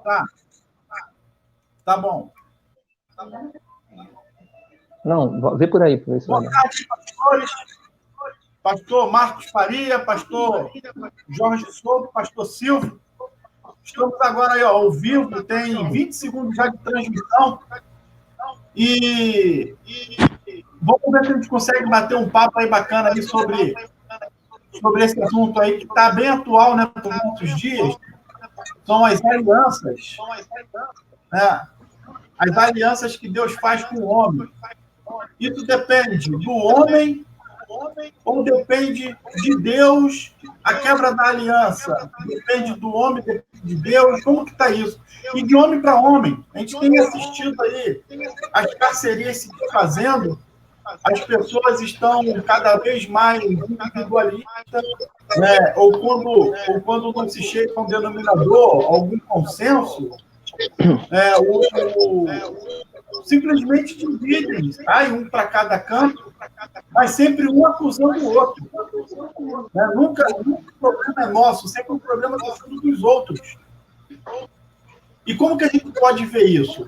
Tá, tá bom. Não, vê por aí. Por isso. Boa tarde, pastores. Pastor Marcos Faria, pastor Jorge Souto, pastor Silvio. Estamos agora aí, ao vivo, tem 20 segundos já de transmissão. E vamos ver se a gente consegue bater um papo aí bacana aí sobre esse assunto aí que está bem atual, né, por muitos dias. São as alianças, né? As alianças que Deus faz com o homem. Isso depende do homem ou depende de Deus? A quebra da aliança depende do homem, depende de Deus? Como que está isso? E de homem para homem, a gente tem assistido aí as parcerias se fazendo, as pessoas estão cada vez mais individualistas, né? ou quando não se chega a um denominador, algum consenso, simplesmente dividem, sai um para cada canto, mas sempre um acusando o outro. Né? Nunca o problema é nosso, sempre o problema está sendo dos outros. E como que a gente pode ver isso?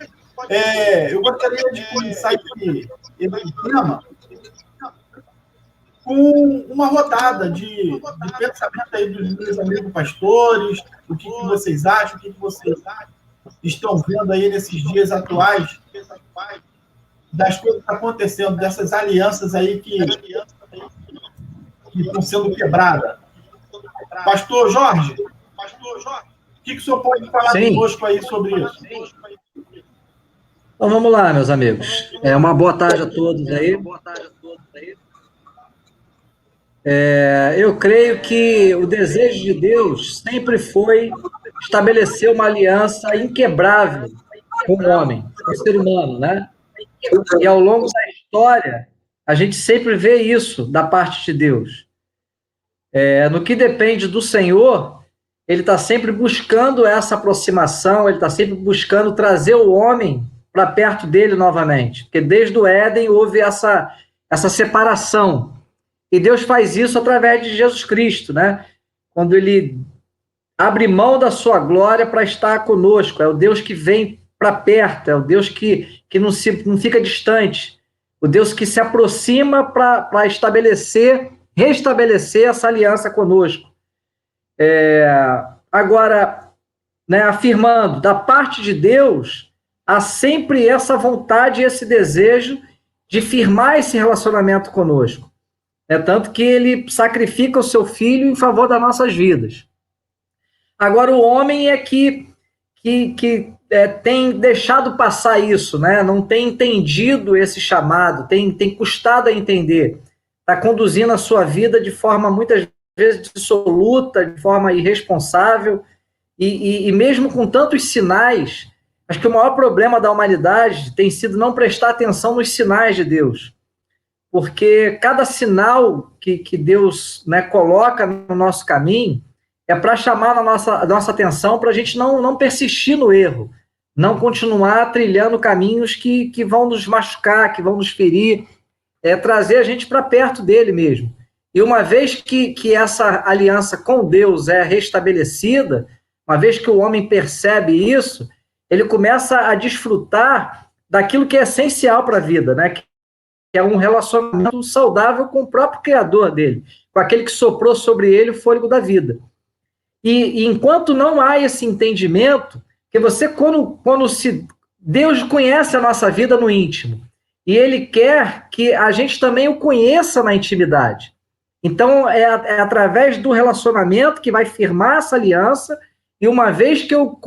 Eu gostaria de começar esse tema com uma rodada de pensamento aí dos meus amigos pastores, o que vocês acham, o que vocês estão vendo aí nesses dias atuais, das coisas que estão acontecendo, dessas alianças aí que estão sendo quebradas. Pastor Jorge, o que o senhor pode falar conosco aí sobre isso? Então vamos lá, meus amigos. Uma boa tarde a todos aí. Eu creio que o desejo de Deus sempre foi estabelecer uma aliança inquebrável com o homem, com o ser humano, né? E ao longo da história, a gente sempre vê isso da parte de Deus. No que depende do Senhor, ele está sempre buscando essa aproximação, ele está sempre buscando trazer o homem para perto dele novamente. Porque desde o Éden houve essa separação. E Deus faz isso através de Jesus Cristo, né? Quando ele abre mão da sua glória para estar conosco. É o Deus que vem para perto, é o Deus que não fica distante. O Deus que se aproxima para restabelecer essa aliança conosco. Agora, né, afirmando, da parte de Deus, há sempre essa vontade e esse desejo de firmar esse relacionamento conosco. Tanto que ele sacrifica o seu filho em favor das nossas vidas. Agora, o homem é que tem deixado passar isso, né? Não tem entendido esse chamado, tem custado a entender. Está conduzindo a sua vida de forma, muitas vezes, dissoluta, de forma irresponsável, e mesmo com tantos sinais, acho que o maior problema da humanidade tem sido não prestar atenção nos sinais de Deus. Porque cada sinal que Deus, né, coloca no nosso caminho é para chamar a nossa atenção para a gente não persistir no erro, não continuar trilhando caminhos que vão nos machucar, que vão nos ferir, trazer a gente para perto dele mesmo. E uma vez que essa aliança com Deus é restabelecida, uma vez que o homem percebe isso, ele começa a desfrutar daquilo que é essencial para a vida, né? Que é um relacionamento saudável com o próprio Criador dele, com aquele que soprou sobre ele o fôlego da vida. E enquanto não há esse entendimento, que você, Deus conhece a nossa vida no íntimo, e Ele quer que a gente também o conheça na intimidade. Então, é através do relacionamento que vai firmar essa aliança, e uma vez que eu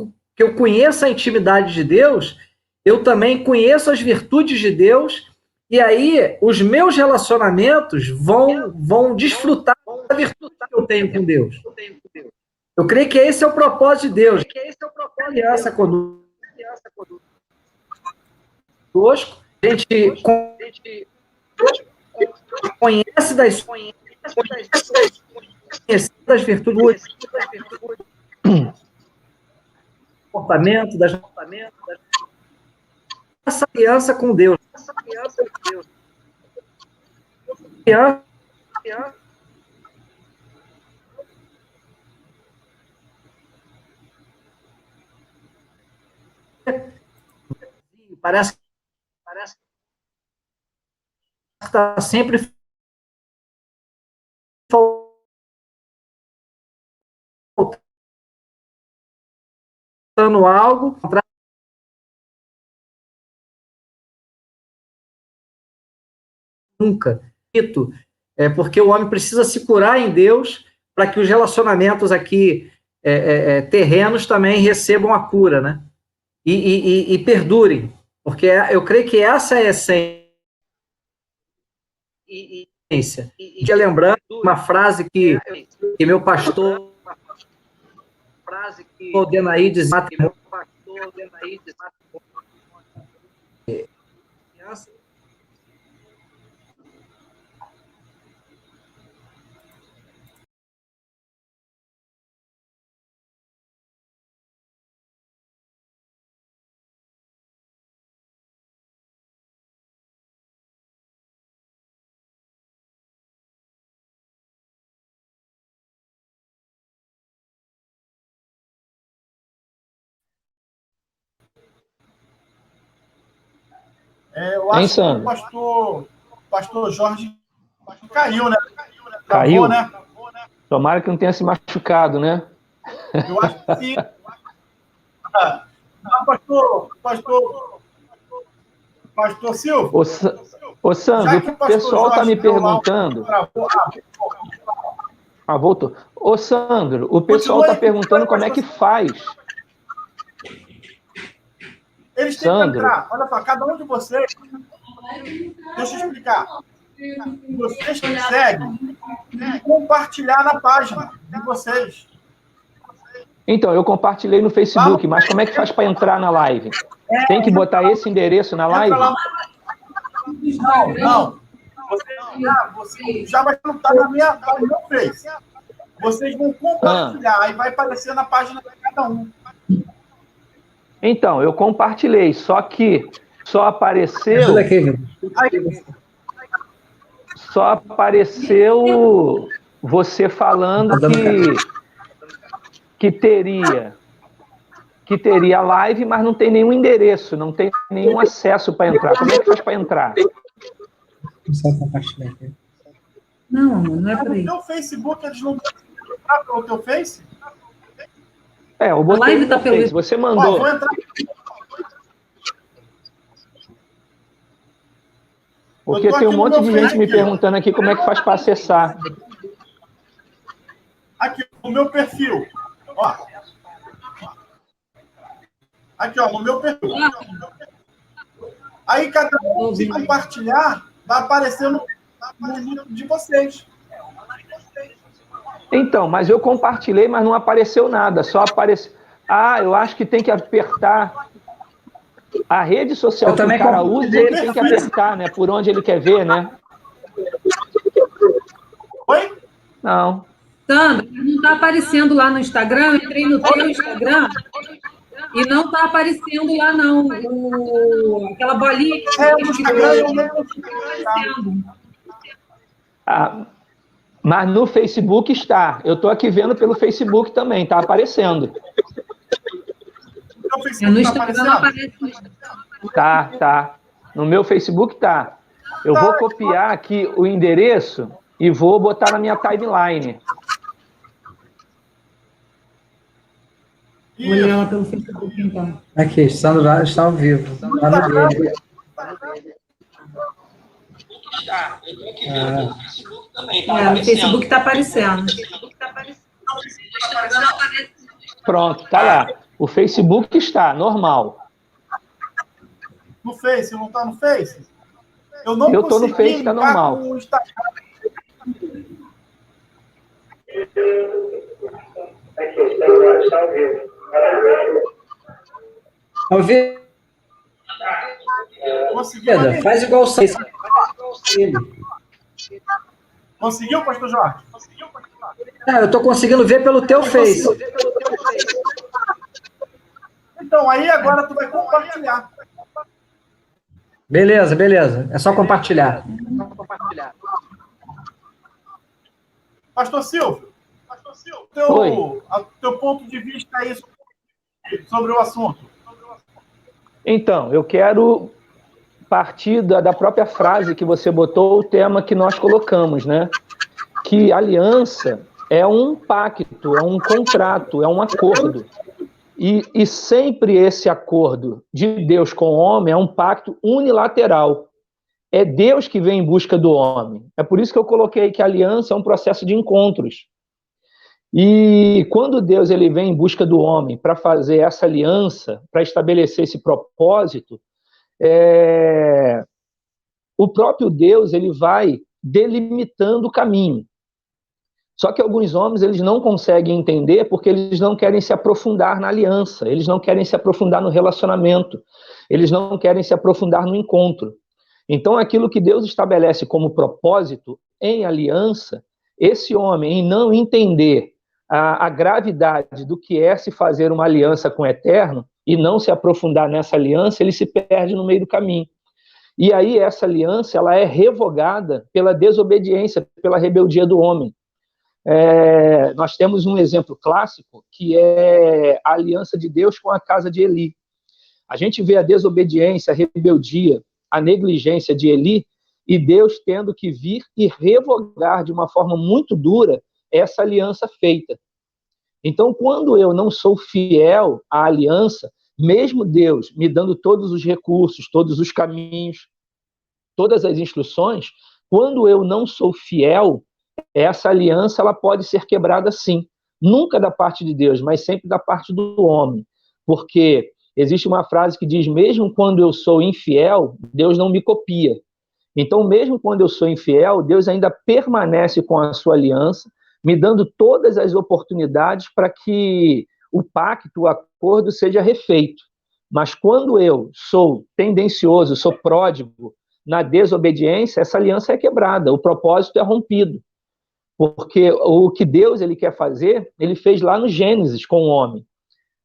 conheça a intimidade de Deus, eu também conheço as virtudes de Deus. E aí, os meus relacionamentos vão desfrutar da virtude que eu tenho com Deus. Eu creio que esse é o propósito de Deus. A aliança conosco. A gente conhece das virtudes, comportamento, essa aliança com Deus. Parece que está sempre faltando algo. Nunca. Porque o homem precisa se curar em Deus para que os relacionamentos aqui terrenos também recebam a cura, né? E perdurem. Porque eu creio que essa é a essência. E lembrando uma frase que meu pastor Denaídes Matrimônio Eu acho que o pastor Jorge caiu, né? Caiu? Né? Tomara que não tenha se machucado, né? Eu acho que sim. Pastor Silvio. Ô Sandro, o pessoal está me perguntando. Voltou. Ô Sandro, o pessoal está perguntando como é que faz. Eles têm que entrar. Olha só, cada um de vocês. Deixa eu explicar. Vocês conseguem compartilhar na página de vocês. Então, eu compartilhei no Facebook, mas como é que faz para entrar na live? Tem que botar esse endereço na live? Não. Você já vai estar no meu Face. Vocês vão compartilhar, aí vai aparecer na página de cada um. Então, eu compartilhei, só que só apareceu você falando que teria live, mas não tem nenhum endereço, não tem nenhum acesso para entrar. Como é que faz para entrar? Só compartilhar aqui. Não é por aí. No teu Facebook, eles não entrar pelo teu Face? Eu botei no meu Face, você mandou. Vou entrar. Porque tem um monte de gente me perguntando aqui como é que faz para acessar. Aqui, no meu perfil. Ó. Aqui, ó, no meu perfil. Aí, cada um, se compartilhar, vai aparecer no de vocês. Então, mas eu compartilhei, mas não apareceu nada. Só apareceu... eu acho que tem que apertar... A rede social que o cara usa, ele tem que apertar, né? Por onde ele quer ver, né? Oi? Não. Sandra, não está aparecendo lá no Instagram. Eu entrei no teu Instagram e não está aparecendo lá, não. Aquela bolinha que no Instagram não está aparecendo. Mas no Facebook está. Eu estou aqui vendo pelo Facebook também, está aparecendo. No Instagram não aparece. Tá. No meu Facebook tá. Eu vou copiar aqui o endereço e vou botar na minha timeline. Vou olhar lá pelo Facebook, então. Aqui, Sandra está ao vivo. Lá no dele. No Facebook está aparecendo. Pronto, tá lá. O Facebook está normal. No Face, não está no Face? Eu estou no Face, está normal. Ao vivo. Conseguiu? Faz igual o Face. Conseguiu, pastor Jorge? Eu estou conseguindo ver pelo teu Face. Então, aí agora tu vai compartilhar. Beleza. É só compartilhar. Pastor Silvio, teu ponto de vista aí sobre o assunto. Então, eu quero partir da própria frase que você botou, o tema que nós colocamos, né? Que aliança é um pacto, é um contrato, é um acordo. E sempre esse acordo de Deus com o homem é um pacto unilateral. É Deus que vem em busca do homem. É por isso que eu coloquei que a aliança é um processo de encontros. E quando Deus ele vem em busca do homem para fazer essa aliança, para estabelecer esse propósito, o próprio Deus ele vai delimitando o caminho. Só que alguns homens eles não conseguem entender porque eles não querem se aprofundar na aliança, eles não querem se aprofundar no relacionamento, eles não querem se aprofundar no encontro. Então, aquilo que Deus estabelece como propósito em aliança, esse homem, em não entender a gravidade do que é se fazer uma aliança com o Eterno e não se aprofundar nessa aliança, ele se perde no meio do caminho. E aí essa aliança ela é revogada pela desobediência, pela rebeldia do homem. Nós temos um exemplo clássico, que é a aliança de Deus com a casa de Eli. A gente vê a desobediência, a rebeldia, a negligência de Eli, e Deus tendo que vir e revogar de uma forma muito dura essa aliança feita. Então, quando eu não sou fiel à aliança, mesmo Deus me dando todos os recursos, todos os caminhos, todas as instruções, quando eu não sou fiel, essa aliança ela pode ser quebrada sim. Nunca da parte de Deus, mas sempre da parte do homem. Porque existe uma frase que diz, mesmo quando eu sou infiel, Deus não me copia. Então, mesmo quando eu sou infiel, Deus ainda permanece com a sua aliança, me dando todas as oportunidades para que o pacto, o acordo seja refeito. Mas quando eu sou tendencioso, sou pródigo na desobediência, essa aliança é quebrada, o propósito é rompido. Porque o que Deus ele quer fazer, ele fez lá no Gênesis com o homem.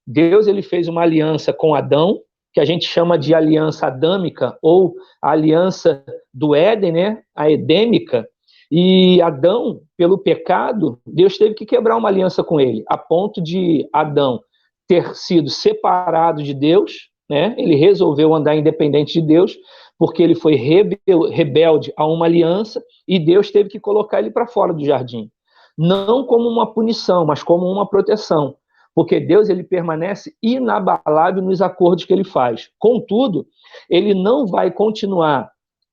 Deus ele fez uma aliança com Adão, que a gente chama de aliança adâmica, ou a aliança do Éden, né? A edêmica. E Adão, pelo pecado, Deus teve que quebrar uma aliança com ele, a ponto de Adão ter sido separado de Deus, né? Ele resolveu andar independente de Deus, porque ele foi rebelde a uma aliança, e Deus teve que colocar ele para fora do jardim. Não como uma punição, mas como uma proteção. Porque Deus ele permanece inabalável nos acordos que ele faz. Contudo, ele não vai continuar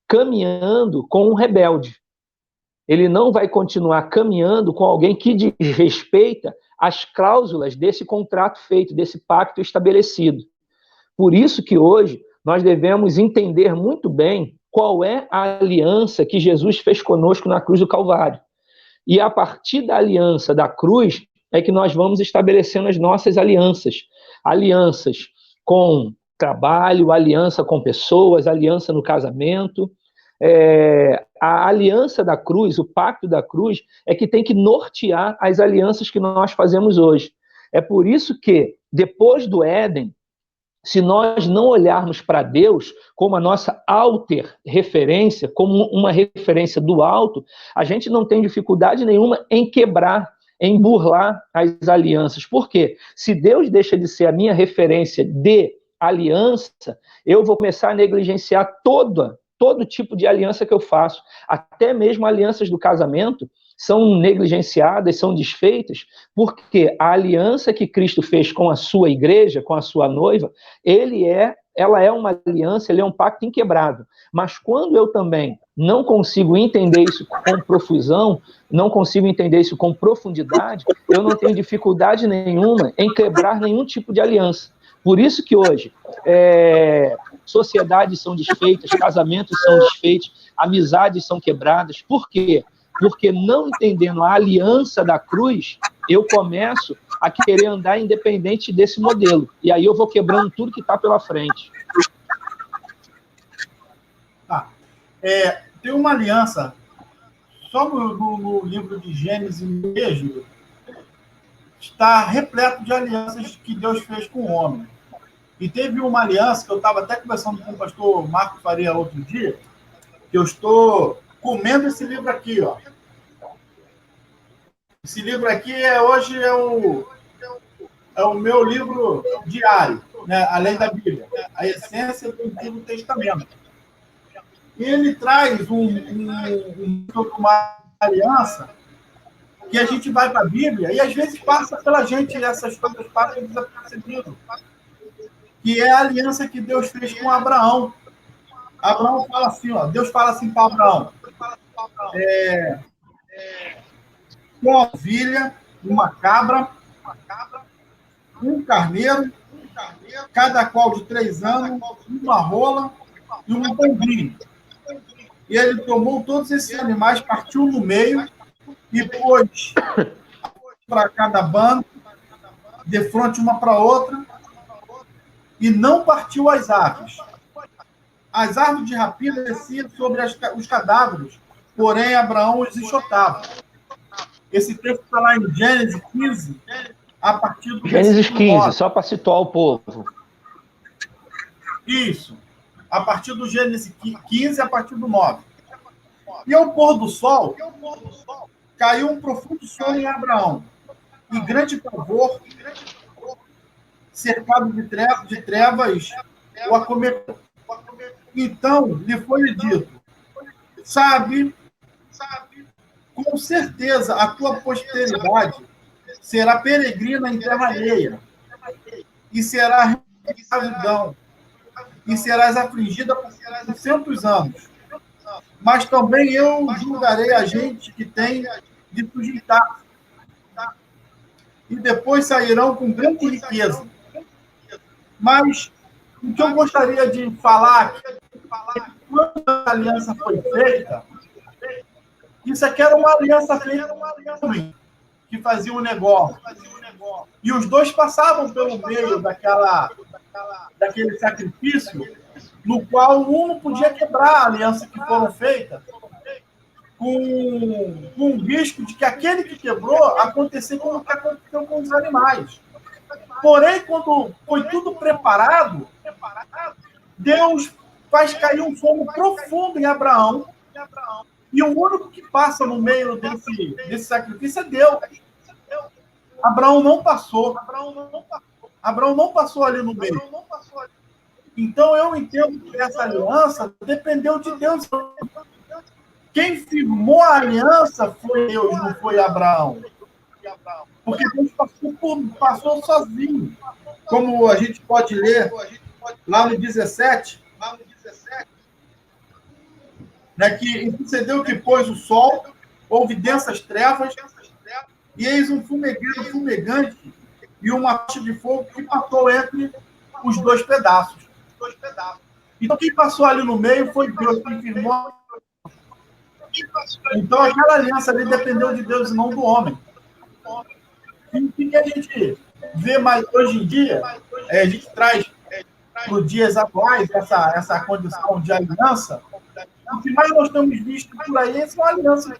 caminhando com um rebelde. Ele não vai continuar caminhando com alguém que desrespeita as cláusulas desse contrato feito, desse pacto estabelecido. Por isso que hoje nós devemos entender muito bem qual é a aliança que Jesus fez conosco na cruz do Calvário. E a partir da aliança da cruz é que nós vamos estabelecendo as nossas alianças. Alianças com trabalho, aliança com pessoas, aliança no casamento. A aliança da cruz, o pacto da cruz, é que tem que nortear as alianças que nós fazemos hoje. É por isso que, depois do Éden, se nós não olharmos para Deus como a nossa alter referência, como uma referência do alto, a gente não tem dificuldade nenhuma em quebrar, em burlar as alianças. Por quê? Se Deus deixa de ser a minha referência de aliança, eu vou começar a negligenciar todo tipo de aliança que eu faço. Até mesmo alianças do casamento são negligenciadas, são desfeitas, porque a aliança que Cristo fez com a sua igreja, com a sua noiva, ela é uma aliança, ele é um pacto inquebrável. Mas quando eu também não consigo entender isso com profusão, não consigo entender isso com profundidade, eu não tenho dificuldade nenhuma em quebrar nenhum tipo de aliança. Por isso que hoje sociedades são desfeitas, casamentos são desfeitos, amizades são quebradas. Por quê? Porque não entendendo a aliança da cruz, eu começo a querer andar independente desse modelo. E aí eu vou quebrando tudo que está pela frente. Tem uma aliança, só no livro de Gênesis mesmo, está repleto de alianças que Deus fez com o homem. E teve uma aliança que eu estava até conversando com o pastor Marco Faria outro dia, que eu estou comendo esse livro aqui, ó. Esse livro aqui hoje é o meu livro diário, né? Além da Bíblia. a essência do Antigo Testamento. E ele traz uma aliança que a gente vai para a Bíblia e às vezes passa pela gente essas coisas passam desapercebidas, que é a aliança que Deus fez com Abraão. Abraão fala assim, ó, Deus fala assim para Abraão, uma ovelha, uma cabra, um carneiro, cada qual de 3 anos, uma rola e um pombinho. E ele tomou todos esses animais, partiu no meio e pôs para cada bando, de frente uma para outra, e não partiu as aves. As árvores de rapina desciam sobre os cadáveres, porém Abraão os enxotava. Esse texto está lá em Gênesis 15, a partir do Gênesis 15, 9. só para situar o povo. Isso. A partir do Gênesis 15, a partir do 9. E ao pôr do sol, caiu um profundo sono em Abraão, e grande pavor, cercado de trevas, o acometeu. Então lhe foi dito: sabe, com certeza a tua posteridade será peregrina em terra alheia, e será escravidão, e serás afligida por 400 anos. Mas também eu julgarei a gente que tem de sujeitar, e depois sairão com grande riqueza. Mas o que eu gostaria de falar é que quando a aliança foi feita, isso aqui era uma aliança feita com um homem que fazia um negócio. E os dois passavam pelo meio daquele sacrifício, no qual um não podia quebrar a aliança que foram feitas, com o risco de que aquele que quebrou acontecesse como o que aconteceu com os animais. Porém, quando foi tudo preparado, Deus faz cair um sono profundo em Abraão, e o único que passa no meio desse sacrifício é Deus. Abraão não passou. Abraão não passou ali no meio. Então, eu entendo que essa aliança dependeu de Deus. Quem firmou a aliança foi Deus, não foi Abraão. Porque Deus passou sozinho. Como a gente pode ler lá no 17, né, que sucedeu que pôs o sol, houve densas trevas, e eis um fumegueiro fumegante e uma tocha de fogo que passou entre os dois pedaços. Então, quem passou ali no meio foi Deus, quem firmou. Então, aquela aliança ali dependeu de Deus e não do homem. E o que a gente vê mais hoje em dia, a gente traz para os dias atuais essa condição de aliança. O que mais nós temos visto por aí é uma aliança.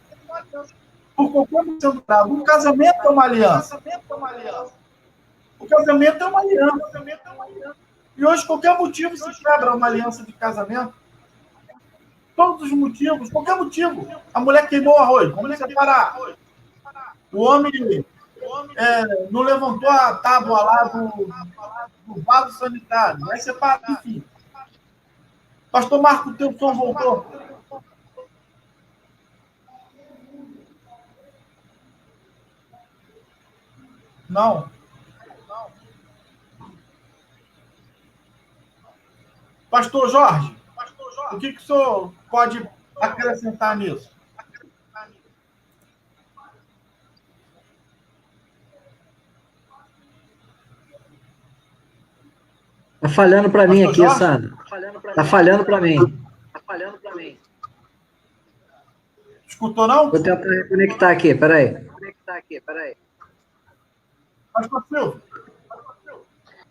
Por qualquer motivo, o casamento é uma aliança. O casamento é uma aliança. E hoje, qualquer motivo se quebra uma aliança de casamento. Todos os motivos, qualquer motivo. A mulher queimou o arroz, vamos separar. O homem não levantou a tábua lá do vaso sanitário, vai separar, enfim. Pastor Marco, o teu som voltou. Não. Pastor Jorge, o que o senhor pode acrescentar nisso? Está falhando para mim aqui, Sandra. Está falhando para mim. Escutou, não? Vou tentar reconectar aqui, peraí. Pastor Silvio.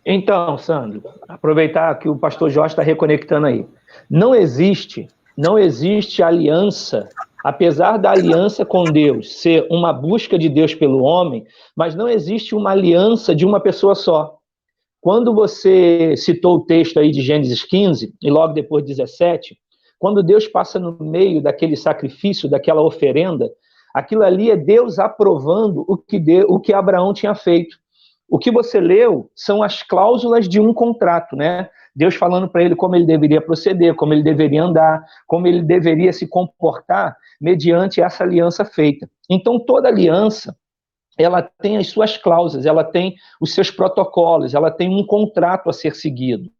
Então, Sandro, aproveitar que o pastor Jorge está reconectando aí. Não existe aliança, apesar da aliança com Deus ser uma busca de Deus pelo homem, mas não existe uma aliança de uma pessoa só. Quando você citou o texto aí de Gênesis 15, e logo depois 17, quando Deus passa no meio daquele sacrifício, daquela oferenda, aquilo ali é Deus aprovando o que Abraão tinha feito. O que você leu são as cláusulas de um contrato, né? Deus falando para ele como ele deveria proceder, como ele deveria andar, como ele deveria se comportar mediante essa aliança feita. Então, toda aliança, ela tem as suas cláusulas, ela tem os seus protocolos, ela tem um contrato a ser seguido.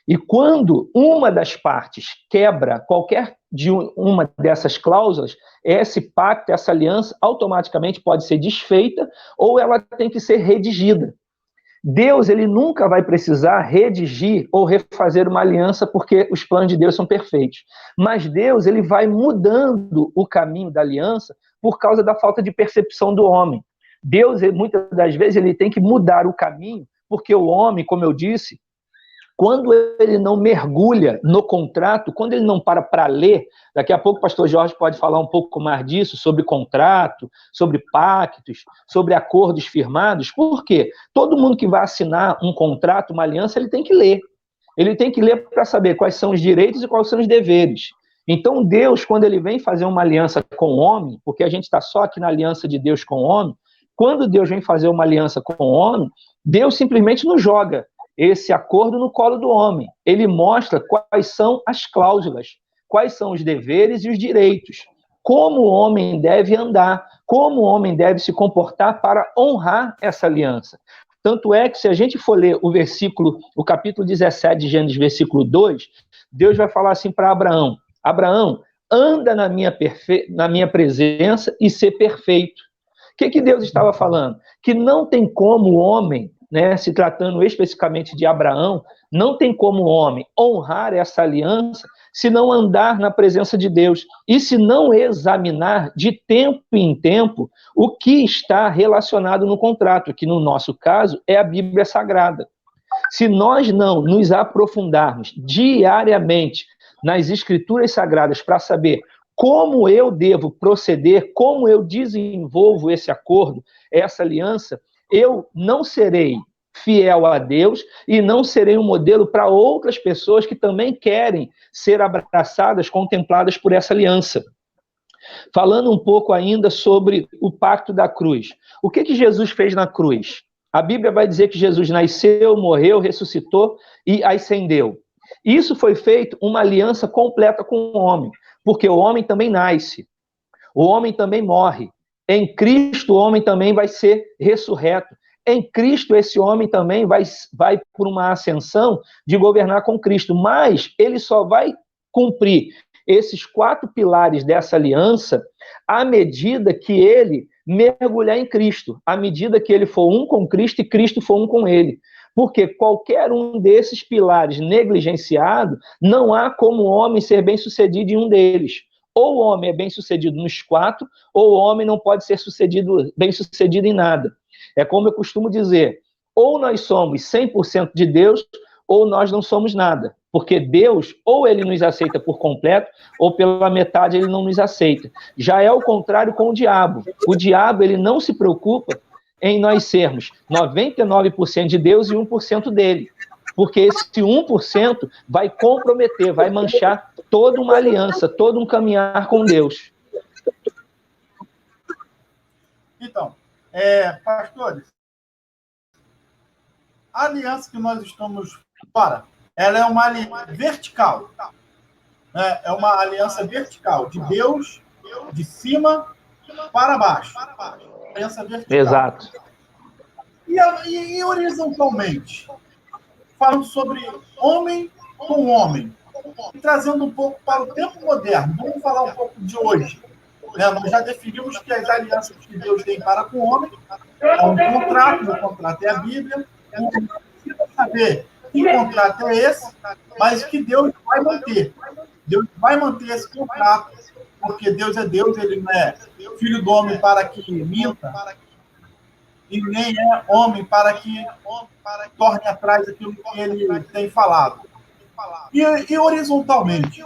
E quando uma das partes quebra qualquer de uma dessas cláusulas, esse pacto, essa aliança, automaticamente pode ser desfeita ou ela tem que ser redigida. Deus, ele nunca vai precisar redigir ou refazer uma aliança porque os planos de Deus são perfeitos. Mas Deus, ele vai mudando o caminho da aliança por causa da falta de percepção do homem. Deus, muitas das vezes, ele tem que mudar o caminho porque o homem, como eu disse, quando ele não mergulha no contrato, quando ele não para ler, daqui a pouco o pastor Jorge pode falar um pouco mais disso, sobre contrato, sobre pactos, sobre acordos firmados. Por quê? Todo mundo que vai assinar um contrato, uma aliança, ele tem que ler. Ele tem que ler para saber quais são os direitos e quais são os deveres. Então, Deus, quando ele vem fazer uma aliança com o homem, porque a gente está só aqui na aliança de Deus com o homem, quando Deus vem fazer uma aliança com o homem, Deus simplesmente não joga esse acordo no colo do homem. Ele mostra quais são as cláusulas, quais são os deveres e os direitos, como o homem deve andar, como o homem deve se comportar para honrar essa aliança. Tanto é que, se a gente for ler o capítulo 17 de Gênesis, versículo 2, Deus vai falar assim para Abraão: Abraão, anda na minha presença e ser perfeito. O que Deus estava falando? Que não tem como o homem, né, se tratando especificamente de Abraão, não tem como o homem honrar essa aliança se não andar na presença de Deus e se não examinar de tempo em tempo o que está relacionado no contrato, que no nosso caso é a Bíblia Sagrada. Se nós não nos aprofundarmos diariamente nas Escrituras Sagradas para saber como eu devo proceder, como eu desenvolvo esse acordo, essa aliança, eu não serei fiel a Deus e não serei um modelo para outras pessoas que também querem ser abraçadas, contempladas por essa aliança. Falando um pouco ainda sobre o pacto da cruz. O que Jesus fez na cruz? A Bíblia vai dizer que Jesus nasceu, morreu, ressuscitou e ascendeu. Isso foi feito uma aliança completa com o homem, porque o homem também nasce, o homem também morre. Em Cristo, o homem também vai ser ressurreto. Em Cristo, esse homem também vai por uma ascensão de governar com Cristo, mas ele só vai cumprir esses 4 pilares dessa aliança à medida que ele mergulhar em Cristo, à medida que ele for um com Cristo e Cristo for um com ele. Porque qualquer um desses pilares negligenciado, não há como o homem ser bem-sucedido em um deles. Ou o homem é bem-sucedido nos 4, ou o homem não pode ser bem-sucedido em nada. É como eu costumo dizer, ou nós somos 100% de Deus, ou nós não somos nada. Porque Deus, ou ele nos aceita por completo, ou pela metade ele não nos aceita. Já é o contrário com o diabo. O diabo, ele não se preocupa em nós sermos 99% de Deus e 1% dele. Porque esse 1% vai comprometer, vai manchar toda uma aliança, todo um caminhar com Deus. Então, pastores, a aliança que nós estamos fora, ela é uma aliança vertical. Né? É uma aliança vertical, de Deus, de cima para baixo. Aliança vertical. Exato. E horizontalmente? Falando sobre homem com homem. E trazendo um pouco para o tempo moderno. Vamos falar um pouco de hoje. Né? Nós já definimos que as alianças que Deus tem para com o homem é um contrato, o contrato é a Bíblia. Não precisa saber que contrato é esse, mas que Deus vai manter. Deus vai manter esse contrato, porque Deus é Deus, ele não é filho do homem para que minta, e nem é homem para que torne atrás aquilo que ele tem falado. E horizontalmente,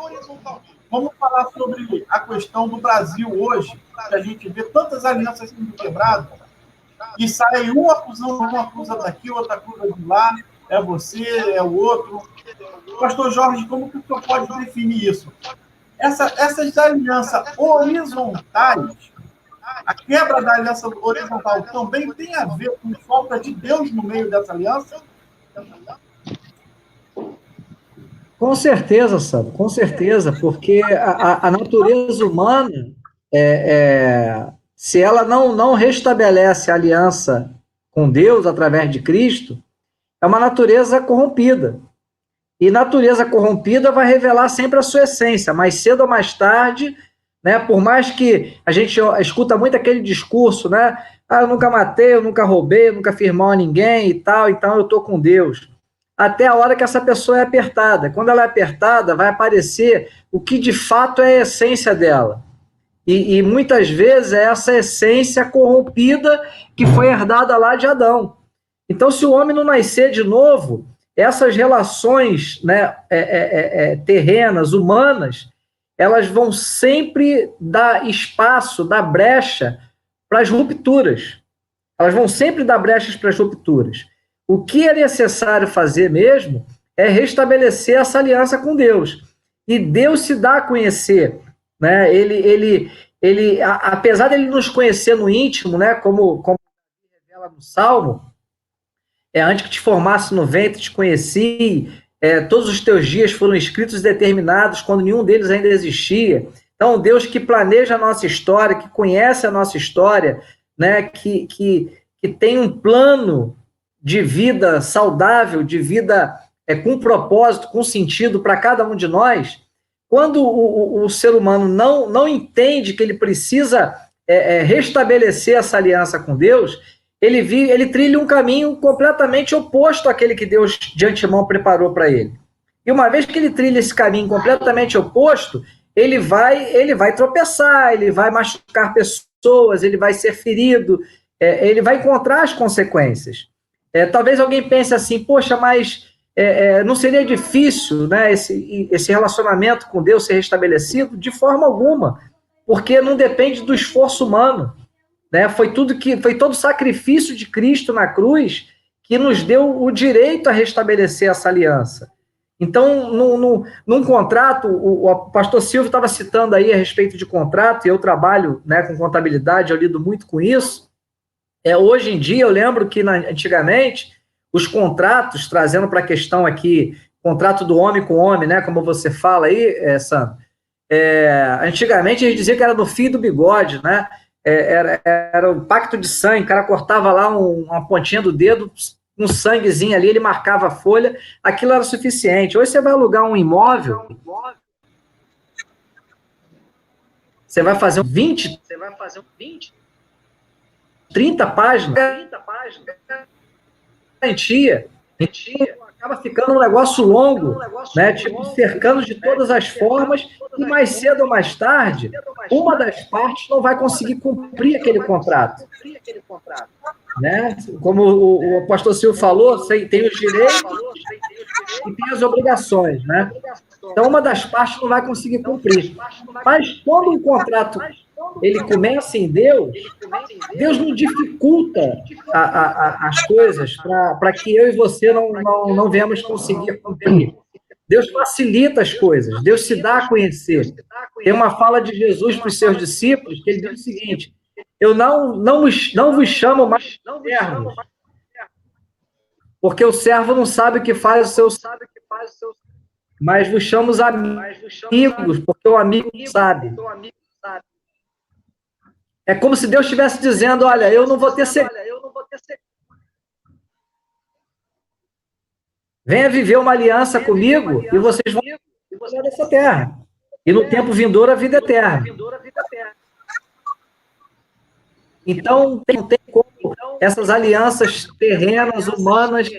vamos falar sobre a questão do Brasil hoje, que a gente vê tantas alianças sendo quebradas, e sai um acusando, um acusa daqui, outro acusa de lá, é você, é o outro. Pastor Jorge, como que o senhor pode definir isso? Essas alianças horizontais, A quebra da aliança horizontal também tem a ver com falta de Deus no meio dessa aliança? Com certeza, Sam, com certeza, porque a natureza humana, se ela não restabelece a aliança com Deus através de Cristo, é uma natureza corrompida. E natureza corrompida vai revelar sempre a sua essência, mais cedo ou mais tarde, né? Por mais que a gente escuta muito aquele discurso, né? Ah, eu nunca matei, eu nunca roubei, eu nunca fiz mal a ninguém e tal, então eu estou com Deus. Até a hora que essa pessoa é apertada. Quando ela é apertada, vai aparecer o que de fato é a essência dela. E muitas vezes é essa essência corrompida que foi herdada lá de Adão. Então, se o homem não nascer de novo, essas relações, né, terrenas, humanas, elas vão sempre dar espaço, dar brecha para as rupturas. Elas vão sempre dar brechas para as rupturas. O que é necessário fazer mesmo é restabelecer essa aliança com Deus. E Deus se dá a conhecer, né? Ele apesar de ele nos conhecer no íntimo, né? Como revela no Salmo, antes que te formasse no ventre, te conheci, todos os teus dias foram escritos e determinados quando nenhum deles ainda existia. Então, Deus que planeja a nossa história, que conhece a nossa história, né? Que tem um plano de vida saudável, de vida com propósito, com sentido para cada um de nós, quando o ser humano não entende que ele precisa restabelecer essa aliança com Deus, ele trilha um caminho completamente oposto àquele que Deus de antemão preparou para ele. E uma vez que ele trilha esse caminho completamente oposto, ele vai tropeçar, ele vai machucar pessoas, ele vai ser ferido, ele vai encontrar as consequências. Talvez alguém pense assim, poxa, mas não seria difícil, né, esse relacionamento com Deus ser restabelecido? De forma alguma, porque não depende do esforço humano, né? Foi todo o sacrifício de Cristo na cruz que nos deu o direito a restabelecer essa aliança. Então, num contrato, o pastor Silvio estava citando aí a respeito de contrato, e eu trabalho, né, com contabilidade, eu lido muito com isso. Hoje em dia, eu lembro que antigamente, os contratos, trazendo para a questão aqui, contrato do homem com homem, né, como você fala aí, Sandro, antigamente a gente dizia que era no fio do bigode, né, era um pacto de sangue, o cara cortava lá uma pontinha do dedo, um sanguezinho ali, ele marcava a folha, aquilo era suficiente. Hoje você vai alugar um imóvel, você vai fazer 20, 30 páginas, garantia, acaba ficando um negócio longo, né? Tipo, cercando de todas as formas, e mais cedo ou mais tarde, uma das partes não vai conseguir cumprir aquele contrato. Né? Como o pastor Silvio falou, tem os direitos e tem as obrigações, né? Então, uma das partes não vai conseguir cumprir. Mas quando o contrato ele começa em Deus, Deus não dificulta as coisas para que eu e você não venhamos conseguir cumprir. Deus facilita as coisas, Deus se dá a conhecer. Tem uma fala de Jesus para os seus discípulos, que ele diz o seguinte: eu não vos chamo mais servos, porque o servo não sabe o que faz o seu servo, mas vos chamo amigos, porque o amigo sabe. É como se Deus estivesse dizendo: olha, eu não vou ter segredo. Venha viver uma aliança comigo e vocês vão viver dessa terra. E no tempo vindouro a vida eterna. Então, não tem como essas alianças terrenas, humanas,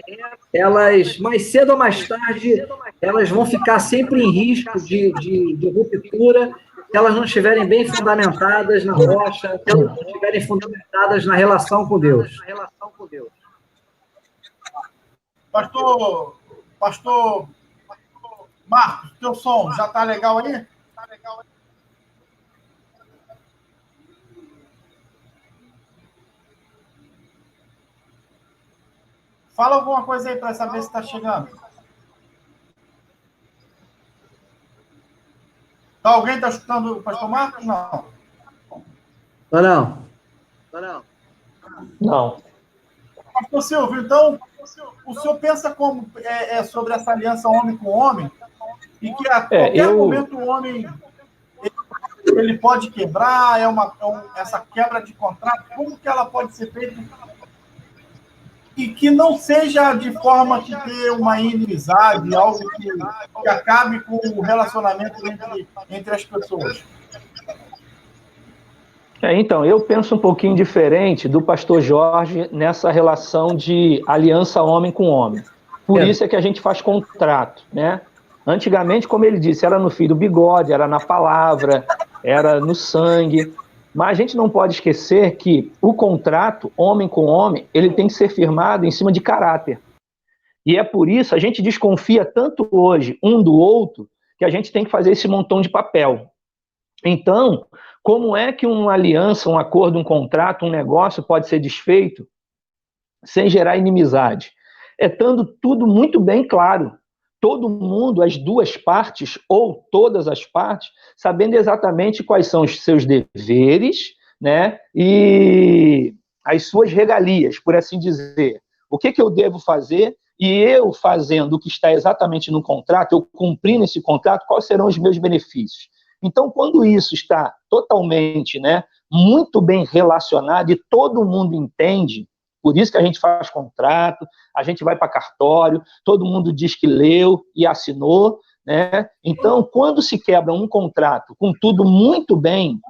elas, mais cedo ou mais tarde, elas vão ficar sempre em risco de ruptura, se elas não estiverem bem fundamentadas na rocha, se elas não estiverem fundamentadas na relação com Deus. Pastor Marcos, teu som já está legal aí? Fala alguma coisa aí para saber se está chegando. Alguém está escutando o pastor Marcos? Não. Não. Não. Pastor Silvio, então, o senhor pensa como sobre essa aliança homem com homem? E que a qualquer momento o homem ele pode quebrar, essa quebra de contrato, como que ela pode ser feita? E que não seja de forma que dê uma inimizade, algo que acabe com o relacionamento entre as pessoas. Então, eu penso um pouquinho diferente do pastor Jorge nessa relação de aliança homem com homem. Por isso é que a gente faz contrato, né? Antigamente, como ele disse, era no fio do bigode, era na palavra, era no sangue. Mas a gente não pode esquecer que o contrato, homem com homem, ele tem que ser firmado em cima de caráter. E é por isso a gente desconfia tanto hoje um do outro que a gente tem que fazer esse montão de papel. Então, como é que uma aliança, um acordo, um contrato, um negócio pode ser desfeito sem gerar inimizade? É estando tudo muito bem claro. Todo mundo, as duas partes, ou todas as partes, sabendo exatamente quais são os seus deveres, né, e as suas regalias, por assim dizer. O que eu devo fazer, e eu fazendo o que está exatamente no contrato, eu cumprindo esse contrato, quais serão os meus benefícios? Então, quando isso está totalmente, né, muito bem relacionado, e todo mundo entende, por isso que a gente faz contrato, a gente vai para cartório, todo mundo diz que leu e assinou, né? Então, quando se quebra um contrato com tudo muito bem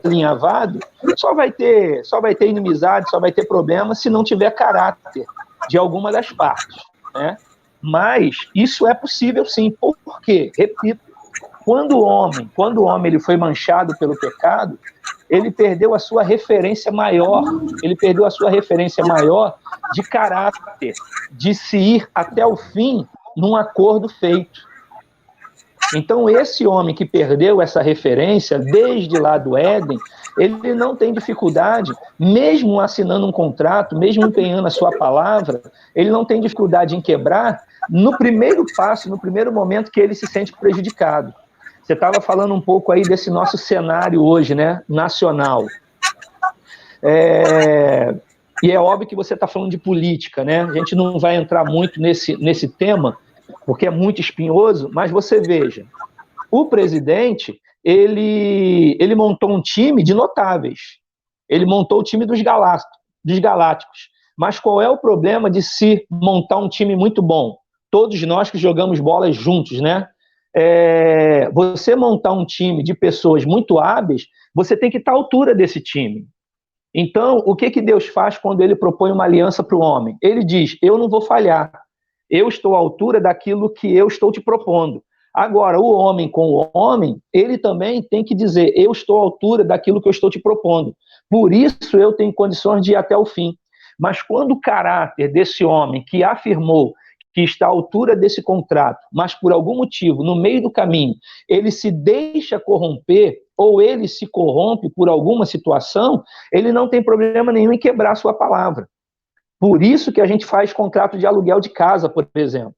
alinhavado, só vai ter inimizade, só vai ter problema se não tiver caráter de alguma das partes, né? Mas isso é possível sim. Por quê? Repito, quando o homem ele foi manchado pelo pecado, ele perdeu a sua referência maior, de caráter, de se ir até o fim num acordo feito. Então, esse homem que perdeu essa referência, desde lá do Éden, ele não tem dificuldade, mesmo assinando um contrato, mesmo empenhando a sua palavra, ele não tem dificuldade em quebrar no primeiro passo, no primeiro momento que ele se sente prejudicado. Você estava falando um pouco aí desse nosso cenário hoje, né, nacional. E é óbvio que você está falando de política, né? A gente não vai entrar muito nesse tema, porque é muito espinhoso, mas você veja, o presidente, ele montou um time de notáveis, ele montou o time dos galácticos, mas qual é o problema de se montar um time muito bom? Todos nós que jogamos bolas juntos, né? Você montar um time de pessoas muito hábeis, você tem que estar à altura desse time. Então, o que Deus faz quando ele propõe uma aliança para o homem? Ele diz, eu não vou falhar, eu estou à altura daquilo que eu estou te propondo. Agora, o homem com o homem, ele também tem que dizer, eu estou à altura daquilo que eu estou te propondo. Por isso eu tenho condições de ir até o fim. Mas quando o caráter desse homem que afirmou que está à altura desse contrato, mas por algum motivo, no meio do caminho, ele se deixa corromper, ou ele se corrompe por alguma situação, ele não tem problema nenhum em quebrar a sua palavra. Por isso que a gente faz contrato de aluguel de casa, por exemplo.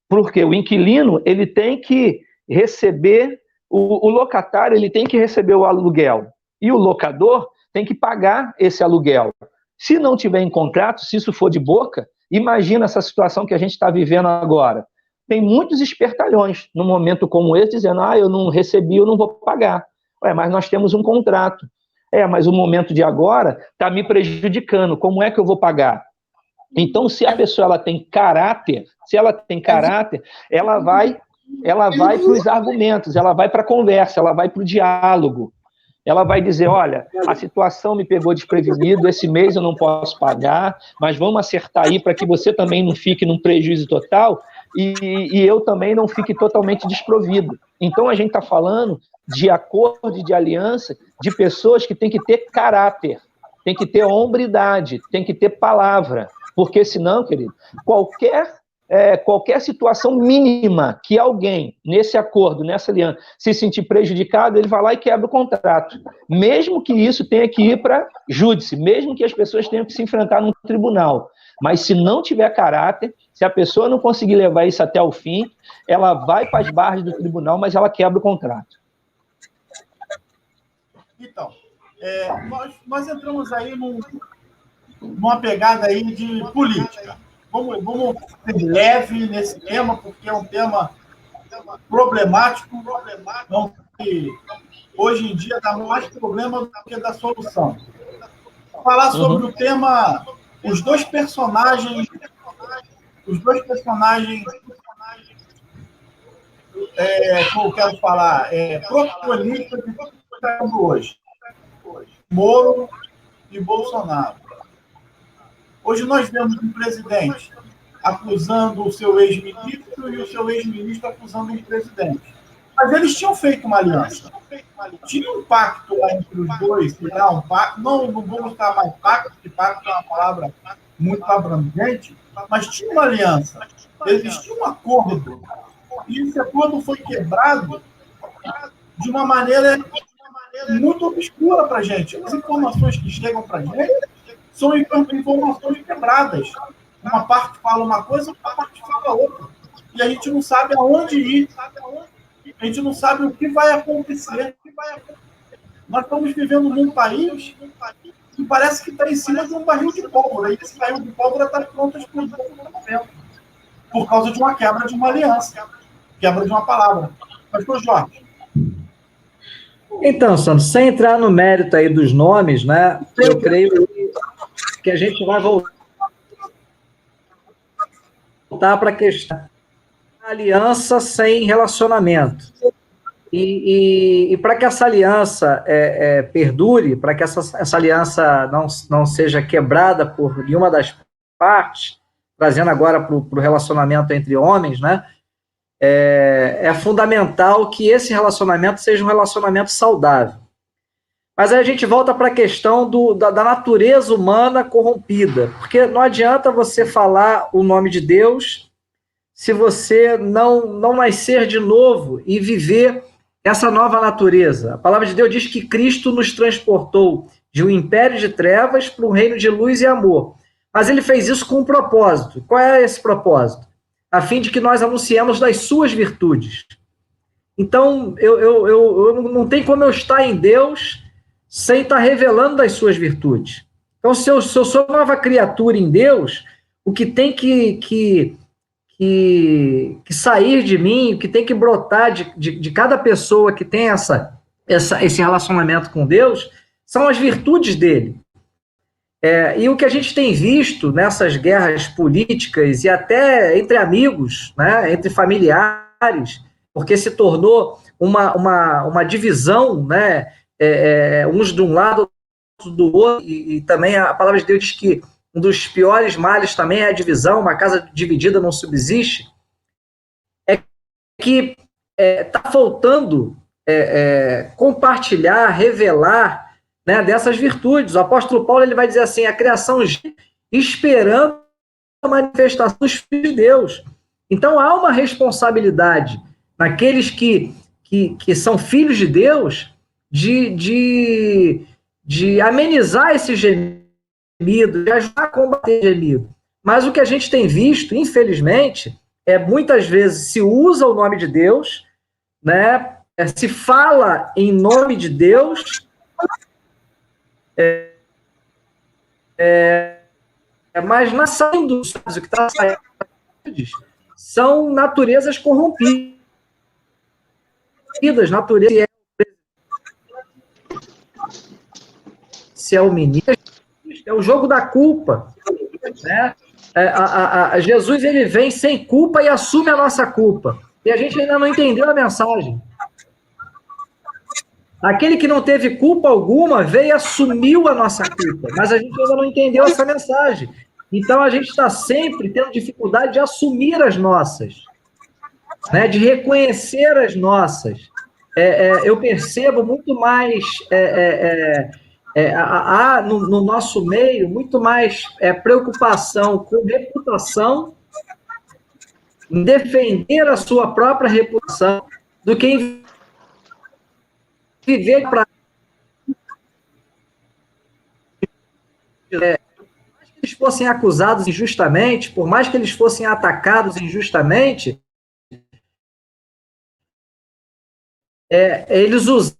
Porque o inquilino, ele tem que receber, o locatário, ele tem que receber o aluguel, e o locador tem que pagar esse aluguel. Se não tiver em contrato, se isso for de boca, imagina essa situação que a gente está vivendo agora. Tem muitos espertalhões, num momento como esse, dizendo, eu não recebi, eu não vou pagar. Mas nós temos um contrato. Mas o momento de agora está me prejudicando, como é que eu vou pagar? Então, se a pessoa ela tem caráter, ela vai para os argumentos, ela vai para a conversa, ela vai para o diálogo. Ela vai dizer, olha, a situação me pegou desprevenido, esse mês eu não posso pagar, mas vamos acertar aí para que você também não fique num prejuízo total e eu também não fique totalmente desprovido. Então, a gente está falando de acordo, de aliança, de pessoas que têm que ter caráter, tem que ter hombridade, tem que ter palavra, porque senão, querido, qualquer situação mínima que alguém, nesse acordo, nessa aliança, se sentir prejudicado, ele vai lá e quebra o contrato. Mesmo que isso tenha que ir para júdice, mesmo que as pessoas tenham que se enfrentar num tribunal. Mas se não tiver caráter, se a pessoa não conseguir levar isso até o fim, ela vai para as barras do tribunal, mas ela quebra o contrato. Então, Nós entramos aí numa pegada aí de política. Vamos ser leve nesse tema, porque é um tema problemático, que hoje em dia dá mais problema do que dá solução. Falar sobre o tema, os dois personagens que eu quero falar, protagonistas de tudo que está hoje. Moro e Bolsonaro. Hoje nós vemos um presidente acusando o seu ex-ministro e o seu ex-ministro acusando o presidente. Mas eles tinham feito uma aliança. Tinha um pacto lá entre os dois, um pacto, não vou mostrar mais pacto, porque pacto é uma palavra muito abrangente, mas tinha uma aliança. Existia um acordo. E esse acordo foi quebrado de uma maneira muito obscura para a gente. As informações que chegam para a gente são informações quebradas. Uma parte fala uma coisa, outra parte fala outra. E a gente não sabe aonde ir. A gente não sabe o que vai acontecer. Nós estamos vivendo num país que parece que está em cima de um barril de pólvora. E esse barril de pólvora está pronto a explodir a qualquer momento. Por causa de uma quebra de uma aliança. Quebra de uma palavra. Pastor Jorge. Então, Sandro, sem entrar no mérito aí dos nomes, né? Eu creio que a gente vai voltar para a questão da aliança sem relacionamento. E para que essa aliança perdure, para que essa aliança não seja quebrada por nenhuma das partes, trazendo agora para o relacionamento entre homens, né? É fundamental que esse relacionamento seja um relacionamento saudável. Mas aí a gente volta para a questão da natureza humana corrompida, porque não adianta você falar o nome de Deus se você não nascer de novo e viver essa nova natureza. A palavra de Deus diz que Cristo nos transportou de um império de trevas para um reino de luz e amor. Mas ele fez isso com um propósito. Qual é esse propósito? A fim de que nós anunciemos das suas virtudes. Então, eu não tem como eu estar em Deus sem estar revelando das suas virtudes. Então, se eu sou nova criatura em Deus, o que tem que sair de mim, o que tem que brotar de cada pessoa que tem esse relacionamento com Deus, são as virtudes dele. E o que a gente tem visto nessas guerras políticas e até entre amigos, né, entre familiares, porque se tornou uma divisão, né, uns de um lado, outros do outro, e também a palavra de Deus diz que um dos piores males também é a divisão, uma casa dividida não subsiste, é que está faltando compartilhar, revelar, né, dessas virtudes. O apóstolo Paulo ele vai dizer assim, a criação esperando a manifestação dos filhos de Deus. Então há uma responsabilidade naqueles que são filhos de Deus de amenizar esse gemido, de ajudar a combater esse gemido. Mas o que a gente tem visto, infelizmente, muitas vezes se usa o nome de Deus, né, se fala em nome de Deus, mas na saída dos o que está saindo são naturezas corrompidas, natureza se é o ministro, é o jogo da culpa, né? Jesus ele vem sem culpa e assume a nossa culpa, e a gente ainda não entendeu a mensagem. Aquele que não teve culpa alguma veio e assumiu a nossa culpa, mas a gente ainda não entendeu essa mensagem. Então a gente está sempre tendo dificuldade de assumir as nossas, né, de reconhecer as nossas. Eu percebo muito mais no nosso meio, muito mais preocupação com reputação, em defender a sua própria reputação, do que em viver para por mais que eles fossem acusados injustamente, por mais que eles fossem atacados injustamente, eles usaram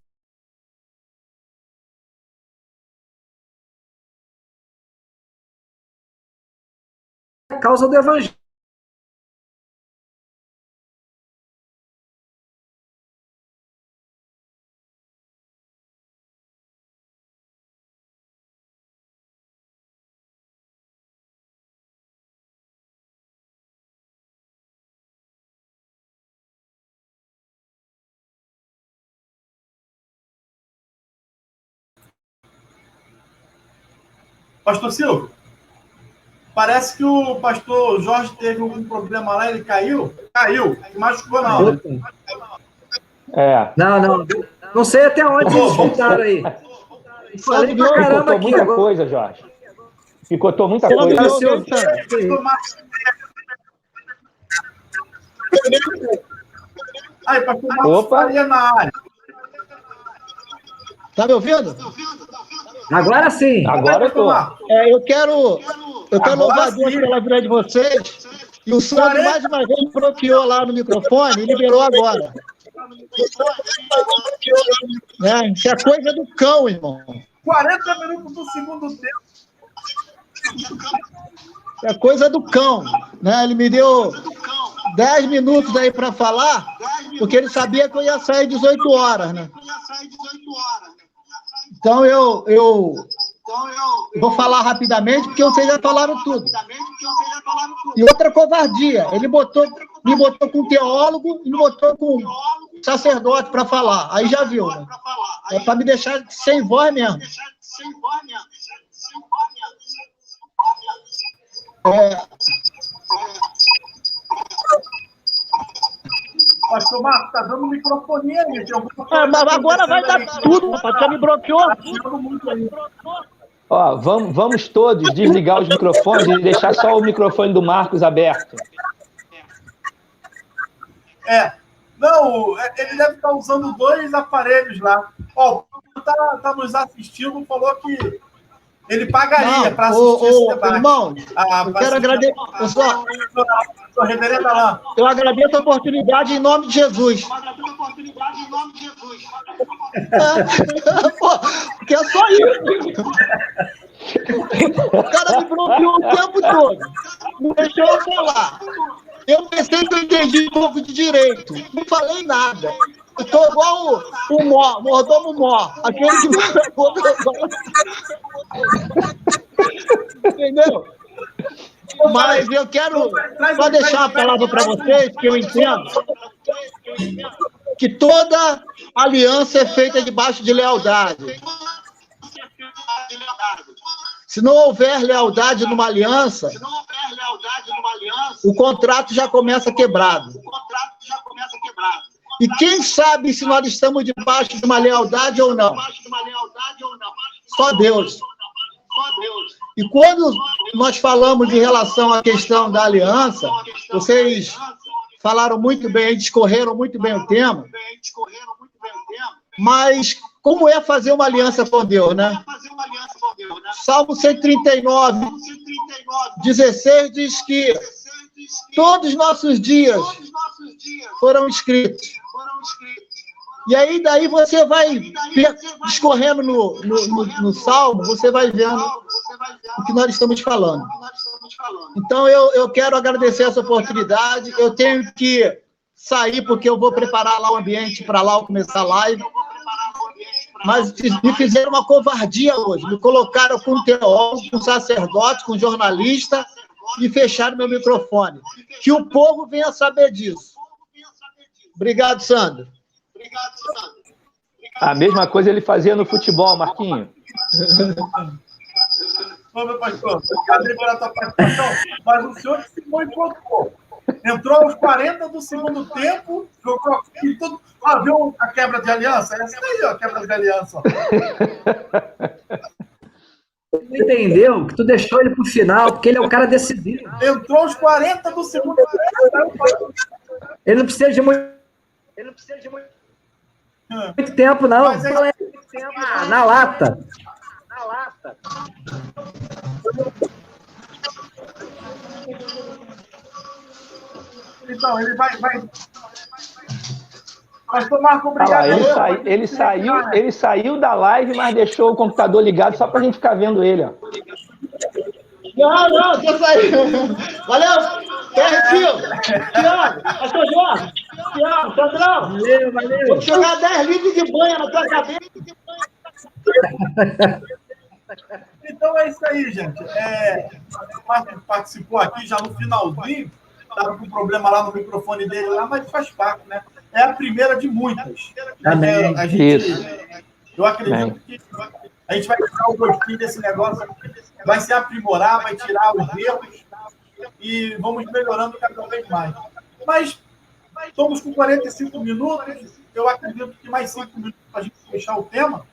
causa do evangelho. Pastor Silvio, parece que o pastor Jorge teve algum problema lá, ele caiu? Caiu, machucou não, né? Não sei até onde eles voltaram aí. Falei pra caramba aqui. Muita coisa, Jorge. Picotou muita coisa. Aí, pastor Marcos Faria na área. Tá me ouvindo? Agora sim. Agora eu tô. Eu quero louvar a Deus pela vida de vocês. E o Sandro, mais uma vez, bloqueou lá no microfone e liberou agora. Isso é coisa do cão, irmão. 40 minutos do segundo tempo. É coisa do cão. Né? Ele me deu 10 minutos aí para falar, porque ele sabia que eu ia sair 18 horas, né? Então, eu vou falar rapidamente, porque vocês já falaram tudo. E outra covardia, ele me botou com teólogo e me botou com sacerdote para falar. Aí já viu, né? É para me deixar sem voz mesmo. Pastor Marcos, tá dando microfone aí. Mas agora vai dar tudo, rapaz. Já me bloqueou. Ó, vamos todos desligar os microfones e deixar só o microfone do Marcos aberto. Não, ele deve estar usando 2 aparelhos lá. Ó, o tá nos assistindo, falou que ele pagaria para assistir esse debate. Irmão, eu quero agradecer. Eu agradeço a oportunidade em nome de Jesus. Porque é só isso. O cara me bloqueou o tempo todo. Não deixou eu falar. Eu pensei que eu entendi um pouco de direito. Não falei nada. Eu estou igual o mordomo Mó. Aquele que... Entendeu? Mas eu quero só deixar a palavra para vocês, que eu entendo que toda aliança é feita debaixo de lealdade. Se não houver lealdade numa aliança, o contrato já começa quebrado. E quem sabe se nós estamos debaixo de uma lealdade ou não? Só Deus. E quando nós falamos em relação à questão da aliança, vocês falaram muito bem, discorreram muito bem o tema, mas como é fazer uma aliança com Deus, né? Salmo 139, 16 diz que todos os nossos dias foram escritos. E aí, daí você vai discorrendo no Salmo, você vai vendo o que nós estamos falando. Então, eu quero agradecer essa oportunidade. Eu tenho que sair, porque eu vou preparar lá o ambiente para lá eu começar a live. Mas me fizeram uma covardia hoje. Me colocaram com teólogo, com sacerdote, com jornalista e fecharam meu microfone. Que o povo venha saber disso. Obrigado, Sandro. A mesma coisa ele fazia no futebol, Marquinho. Ô, meu pastor, obrigado pela tua participação, mas o senhor se boicotou. Entrou aos 40 do segundo tempo, jogou aqui tudo. Viu a quebra de aliança? Essa aí, ó, a quebra de aliança. Você entendeu que tu deixou ele pro final, porque ele é um cara decidido. Entrou aos 40 do segundo tempo. Ele não precisa de muito tempo, não. Na lata. Então, ele vai... Pastor Marco, obrigado. Ele saiu da live, mas deixou o computador ligado só pra gente ficar vendo ele, ó. Não, você saiu. Valeu, Tiago, pastor Jorge, Tiago, Sandrão. Valeu. Vou jogar 10 litros de banha na tua cabeça. Então é isso aí, gente. O Marcos participou aqui já no finalzinho, estava com problema lá no microfone dele lá, mas faz parte, né? É a primeira de muitas. Amém. Eu acredito que a gente vai tirar o gostinho desse negócio, vai se aprimorar, vai tirar os erros e vamos melhorando cada vez mais. Mas estamos com 45 minutos, eu acredito que mais 5 minutos para a gente fechar o tema.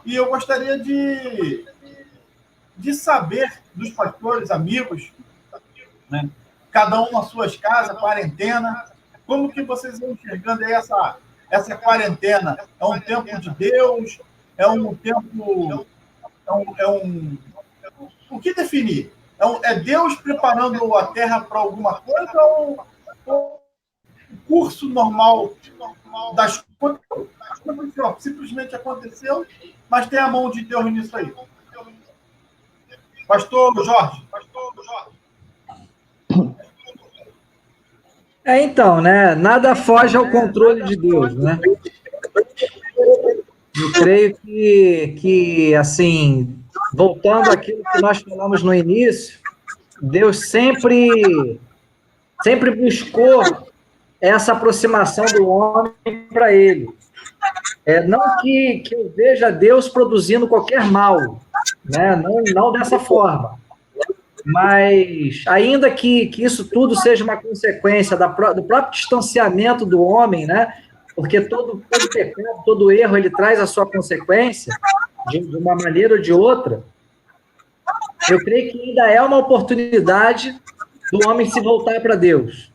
E eu gostaria de saber dos pastores, amigos, né, cada um nas suas casas, quarentena, como que vocês estão enxergando aí essa quarentena? É um tempo de Deus? É um tempo... O que definir? É Deus preparando a terra para alguma coisa ou o curso normal das coisas simplesmente aconteceu, mas tem a mão de Deus nisso aí? Pastor Jorge. Então, né? Nada foge ao controle de Deus, né? Eu creio que assim, voltando àquilo que nós falamos no início, Deus sempre buscou essa aproximação do homem para ele. Não que eu veja Deus produzindo qualquer mal, né? Não dessa forma. Mas, ainda que isso tudo seja uma consequência do próprio distanciamento do homem, né? Porque todo pecado, todo erro, ele traz a sua consequência, de uma maneira ou de outra, eu creio que ainda é uma oportunidade do homem se voltar para Deus.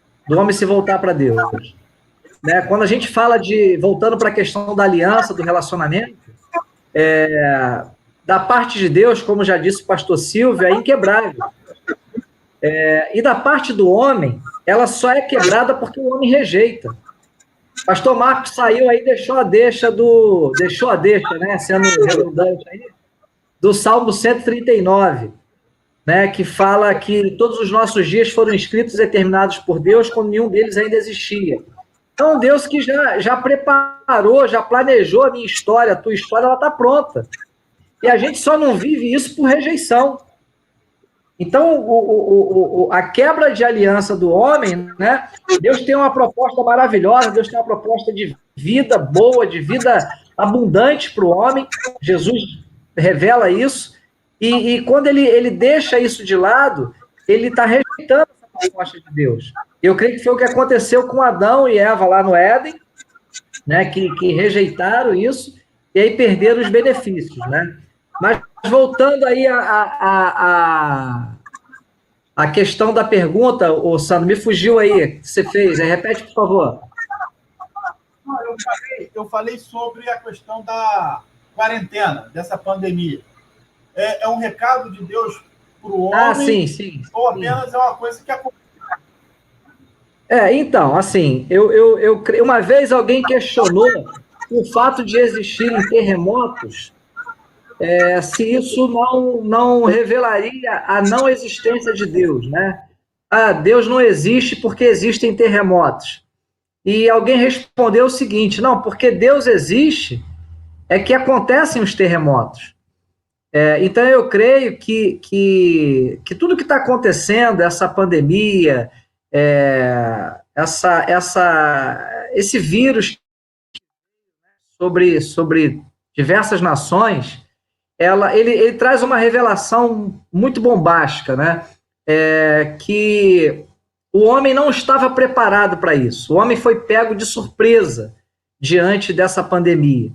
Né? Quando a gente fala voltando para a questão da aliança, do relacionamento, da parte de Deus, como já disse o pastor Silvio, é inquebrável. E da parte do homem, ela só é quebrada porque o homem rejeita. Pastor Marcos saiu aí, deixou a deixa, né, sendo redundante aí, do Salmo 139, né, que fala que todos os nossos dias foram escritos e determinados por Deus quando nenhum deles ainda existia. Então, Deus que já preparou, já planejou a minha história, a tua história, ela está pronta. E a gente só não vive isso por rejeição. Então, a quebra de aliança do homem, né? Deus tem uma proposta maravilhosa, Deus tem uma proposta de vida boa, de vida abundante para o homem. Jesus revela isso. E quando ele deixa isso de lado, ele está rejeitando essa proposta de Deus. Eu creio que foi o que aconteceu com Adão e Eva lá no Éden, né? Que rejeitaram isso e aí perderam os benefícios, né? Mas voltando aí a questão da pergunta, ô Sandro, me fugiu aí, que você fez. Repete, por favor. Eu falei sobre a questão da quarentena, dessa pandemia. É um recado de Deus para o homem? Sim. Ou apenas é uma coisa que acontece? Então, assim, uma vez alguém questionou o fato de existirem terremotos, se isso não revelaria a não existência de Deus, né? Deus não existe porque existem terremotos. E alguém respondeu o seguinte: não, porque Deus existe é que acontecem os terremotos. Então eu creio que tudo que está acontecendo, essa pandemia, esse vírus sobre diversas nações, ele traz uma revelação muito bombástica, né? Que o homem não estava preparado para isso. O homem foi pego de surpresa diante dessa pandemia.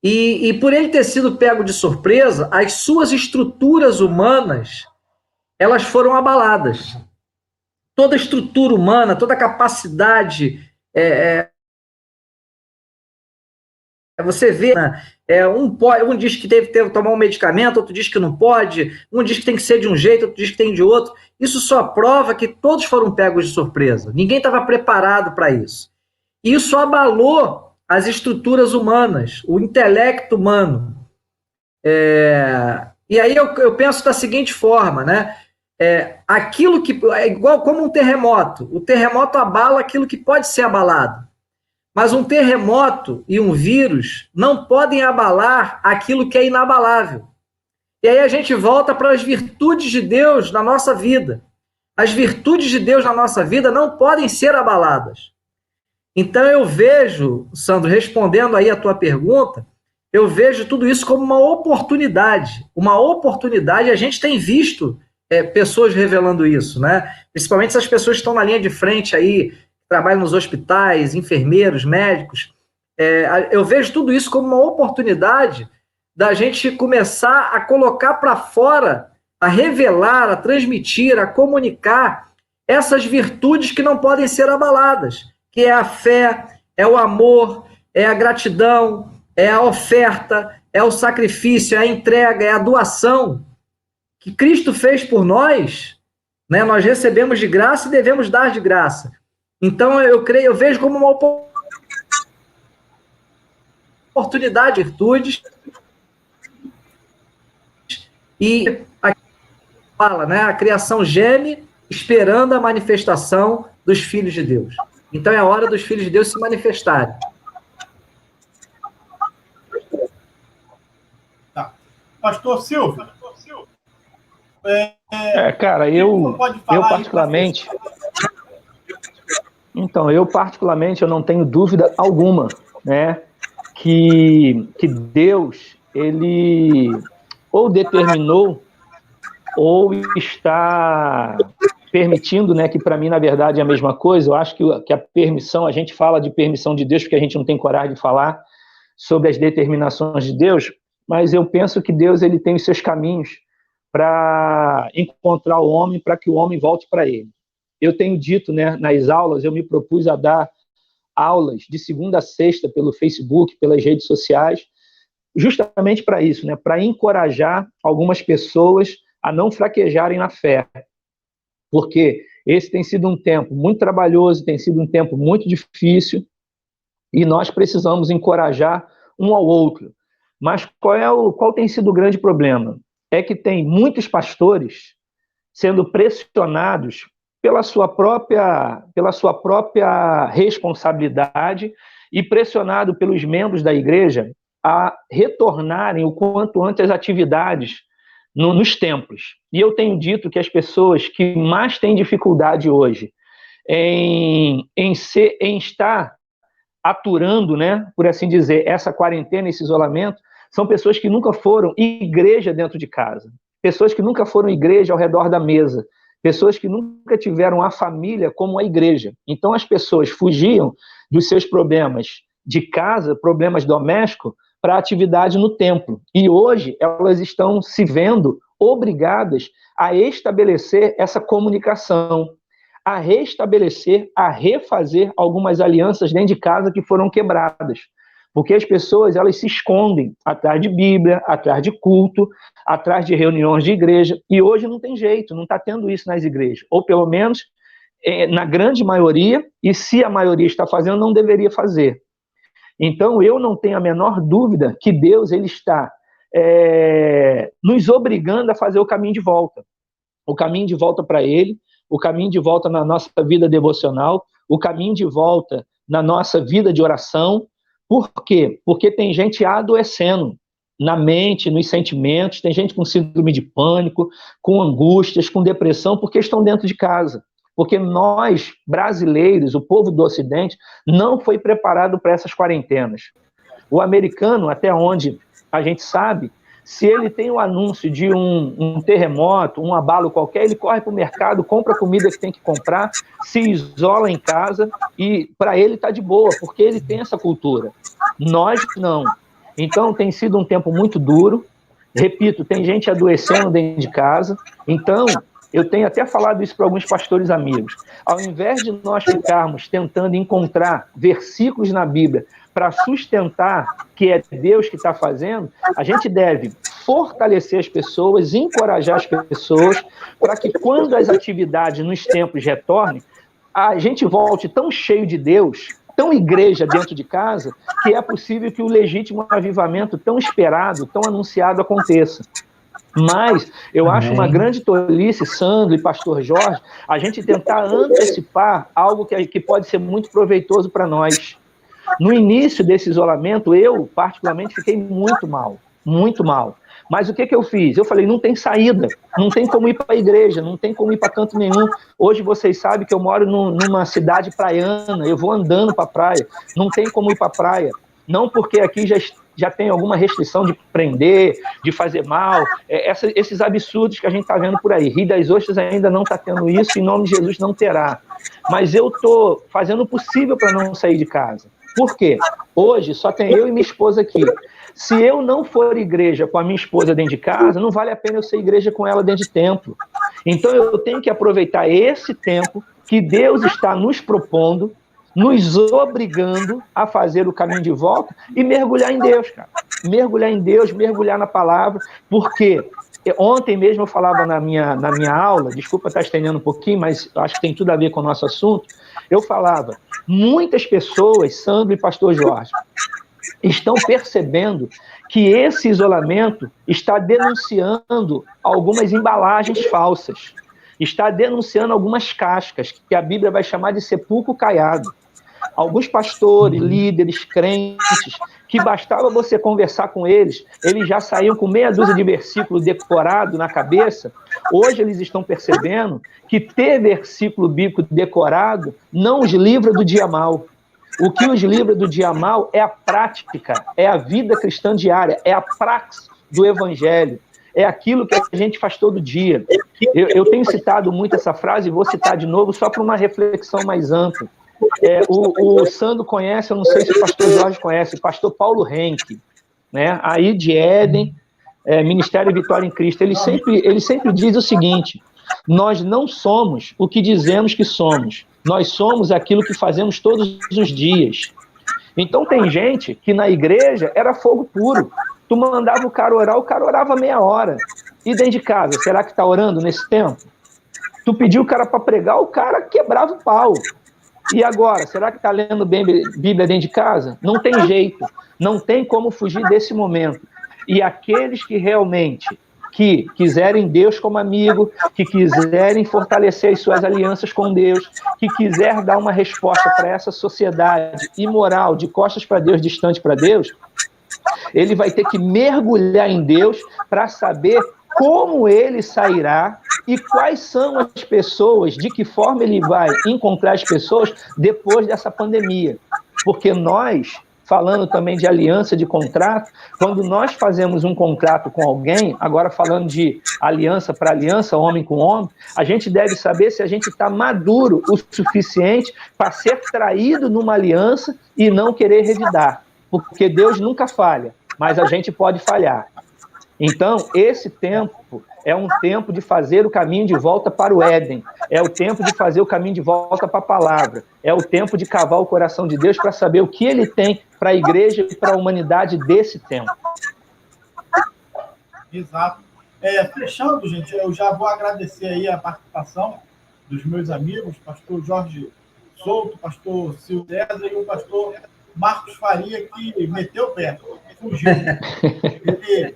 E por ele ter sido pego de surpresa, as suas estruturas humanas, elas foram abaladas. Toda a estrutura humana, toda a capacidade... Você vê, né? Um diz que deve tomar um medicamento, outro diz que não pode, um diz que tem que ser de um jeito, outro diz que tem de outro. Isso só prova que todos foram pegos de surpresa. Ninguém estava preparado para isso. E isso abalou as estruturas humanas, o intelecto humano. E aí eu penso da seguinte forma, né? aquilo que é igual como um terremoto. O terremoto abala aquilo que pode ser abalado. Mas um terremoto e um vírus não podem abalar aquilo que é inabalável. E aí a gente volta para as virtudes de Deus na nossa vida. As virtudes de Deus na nossa vida não podem ser abaladas. Então eu vejo, Sandro, respondendo aí a tua pergunta, eu vejo tudo isso como uma oportunidade. Uma oportunidade, a gente tem visto pessoas revelando isso, né? Principalmente essas pessoas que estão na linha de frente aí, trabalham nos hospitais, enfermeiros, médicos. Eu vejo tudo isso como uma oportunidade da gente começar a colocar para fora, a revelar, a transmitir, a comunicar essas virtudes que não podem ser abaladas, que é a fé, é o amor, é a gratidão, é a oferta, é o sacrifício, é a entrega, é a doação que Cristo fez por nós, né? Nós recebemos de graça e devemos dar de graça. Então eu vejo como uma oportunidade, virtudes, e aqui fala, né? A criação geme esperando a manifestação dos filhos de Deus. Então é a hora dos filhos de Deus se manifestarem. Tá. Pastor Silvio. Cara, eu particularmente... Então, eu não tenho dúvida alguma, né, que Deus, ele ou determinou ou está permitindo, né, que para mim, na verdade, é a mesma coisa. Eu acho que a permissão, a gente fala de permissão de Deus porque a gente não tem coragem de falar sobre as determinações de Deus, mas eu penso que Deus, ele tem os seus caminhos para encontrar o homem, para que o homem volte para ele. Eu tenho dito, né, nas aulas, eu me propus a dar aulas de segunda a sexta pelo Facebook, pelas redes sociais, justamente para isso, né, para encorajar algumas pessoas a não fraquejarem na fé. Porque esse tem sido um tempo muito trabalhoso, tem sido um tempo muito difícil, e nós precisamos encorajar um ao outro. Mas qual tem sido o grande problema? É que tem muitos pastores sendo pressionados pela sua própria responsabilidade e pressionado pelos membros da igreja a retornarem o quanto antes às atividades nos templos. E eu tenho dito que as pessoas que mais têm dificuldade hoje em estar aturando, né, por assim dizer, essa quarentena, esse isolamento, são pessoas que nunca foram igreja dentro de casa, pessoas que nunca foram igreja ao redor da mesa, pessoas que nunca tiveram a família como a igreja. Então as pessoas fugiam dos seus problemas de casa, problemas domésticos, para a atividade no templo. E hoje elas estão se vendo obrigadas a estabelecer essa comunicação, a restabelecer, a refazer algumas alianças dentro de casa que foram quebradas. Porque as pessoas, elas se escondem atrás de Bíblia, atrás de culto, atrás de reuniões de igreja, e hoje não tem jeito, não está tendo isso nas igrejas, ou pelo menos na grande maioria, e se a maioria está fazendo, não deveria fazer. Então, eu não tenho a menor dúvida que Deus, ele está nos obrigando a fazer o caminho de volta para ele, o caminho de volta na nossa vida devocional, o caminho de volta na nossa vida de oração. Por quê? Porque tem gente adoecendo na mente, nos sentimentos, tem gente com síndrome de pânico, com angústias, com depressão, porque estão dentro de casa. Porque nós, brasileiros, o povo do Ocidente, não foi preparado para essas quarentenas. O americano, até onde a gente sabe, se ele tem o anúncio de um terremoto, um abalo qualquer, ele corre para o mercado, compra a comida que tem que comprar, se isola em casa e para ele está de boa, porque ele tem essa cultura. Nós não. Então tem sido um tempo muito duro. Repito, tem gente adoecendo dentro de casa. Então, eu tenho até falado isso para alguns pastores amigos. Ao invés de nós ficarmos tentando encontrar versículos na Bíblia para sustentar que é Deus que está fazendo, a gente deve fortalecer as pessoas, encorajar as pessoas, para que quando as atividades nos templos retornem, a gente volte tão cheio de Deus, tão igreja dentro de casa, que é possível que o legítimo avivamento tão esperado, tão anunciado aconteça. Mas eu acho uma grande tolice, Sandro e pastor Jorge, a gente tentar antecipar algo que pode ser muito proveitoso para nós. No início desse isolamento, eu, particularmente, fiquei muito mal, muito mal. Mas o que eu fiz? Eu falei, não tem saída, não tem como ir para a igreja, não tem como ir para canto nenhum. Hoje vocês sabem que eu moro numa cidade praiana, eu vou andando para a praia, não tem como ir para a praia. Não porque aqui já tem alguma restrição de prender, de fazer mal, esses absurdos que a gente está vendo por aí. Rio das Ostras ainda não está tendo isso, em nome de Jesus não terá. Mas eu estou fazendo o possível para não sair de casa. Por quê? Hoje só tem eu e minha esposa aqui. Se eu não for igreja com a minha esposa dentro de casa, não vale a pena eu ser igreja com ela dentro de templo. Então eu tenho que aproveitar esse tempo que Deus está nos propondo, nos obrigando a fazer o caminho de volta e mergulhar em Deus, cara. Mergulhar em Deus, mergulhar na palavra, porque ontem mesmo eu falava na minha aula, desculpa estar estendendo um pouquinho, mas acho que tem tudo a ver com o nosso assunto, eu falava, muitas pessoas, Sandro e pastor Jorge, estão percebendo que esse isolamento está denunciando algumas embalagens falsas, está denunciando algumas cascas, que a Bíblia vai chamar de sepulcro caiado. Alguns pastores, líderes, crentes, que bastava você conversar com eles, eles já saíam com meia dúzia de versículo decorado na cabeça. Hoje eles estão percebendo que ter versículo bíblico decorado não os livra do dia mal. O que os livra do dia mal é a prática, é a vida cristã diária, é a praxis do evangelho, é aquilo que a gente faz todo dia. Eu tenho citado muito essa frase e vou citar de novo só para uma reflexão mais ampla. O Sandro conhece, eu não sei se o pastor Jorge conhece, o pastor Paulo Henke, né? Aí de Éden, Ministério Vitória em Cristo, ele sempre diz o seguinte: nós não somos o que dizemos que somos, nós somos aquilo que fazemos todos os dias. Então tem gente que na igreja era fogo puro, tu mandava o cara orar, o cara orava meia hora, e dentro de casa, será que está orando nesse tempo? Tu pediu o cara para pregar, o cara quebrava o pau. E agora, será que está lendo Bíblia dentro de casa? Não tem jeito, não tem como fugir desse momento. E aqueles que realmente quiserem Deus como amigo, que quiserem fortalecer as suas alianças com Deus, que quiser dar uma resposta para essa sociedade imoral, de costas para Deus, distante para Deus, ele vai ter que mergulhar em Deus para saber como ele sairá e quais são as pessoas, de que forma ele vai encontrar as pessoas depois dessa pandemia. Porque nós, falando também de aliança, de contrato, quando nós fazemos um contrato com alguém, agora falando de aliança para aliança, homem com homem, a gente deve saber se a gente está maduro o suficiente para ser traído numa aliança e não querer revidar. Porque Deus nunca falha, mas a gente pode falhar. Então, esse tempo é um tempo de fazer o caminho de volta para o Éden, é o tempo de fazer o caminho de volta para a palavra, é o tempo de cavar o coração de Deus para saber o que ele tem para a igreja e para a humanidade desse tempo. Exato. Fechando, gente, eu já vou agradecer aí a participação dos meus amigos, pastor Jorge Souto, pastor Silvio César e o pastor Marcos Faria, que meteu o pé, fugiu. Ele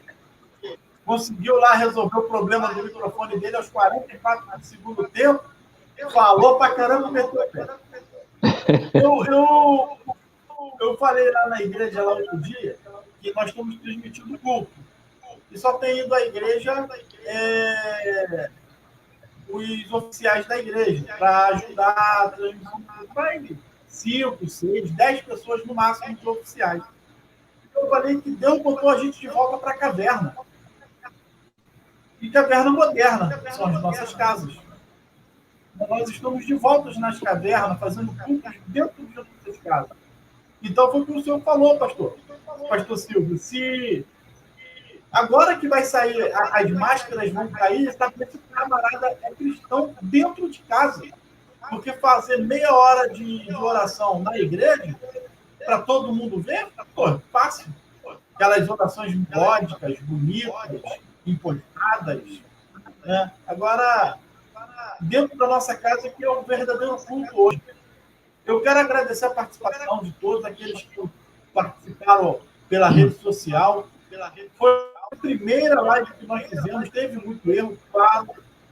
conseguiu lá resolver o problema do microfone dele aos 44 do segundo tempo, falou pra caramba, meteu o pé. Eu falei lá na igreja lá outro dia que nós estamos transmitindo o culto. E só tem ido à igreja os oficiais da igreja para ajudar a transmissão do culto. Vai 5, 6, 10 pessoas no máximo de oficiais. Eu falei que Deus botou a gente de volta para a caverna. E caverna moderna, são as nossas casas. Nós estamos de volta nas cavernas, fazendo cultos dentro de nossas casas. Então foi o que o senhor falou, pastor Silvio. Se agora que vai sair, as máscaras vão cair, está vendo que o camarada é cristão dentro de casa. Porque fazer meia hora de oração na igreja, para todo mundo ver, pô, fácil. Aquelas orações módicas, bonitas, impostadas, né? Agora, dentro da nossa casa, que é um verdadeiro culto hoje. Eu quero agradecer a participação de todos aqueles que participaram pela rede social. Foi A primeira live que nós fizemos teve muito erro, claro,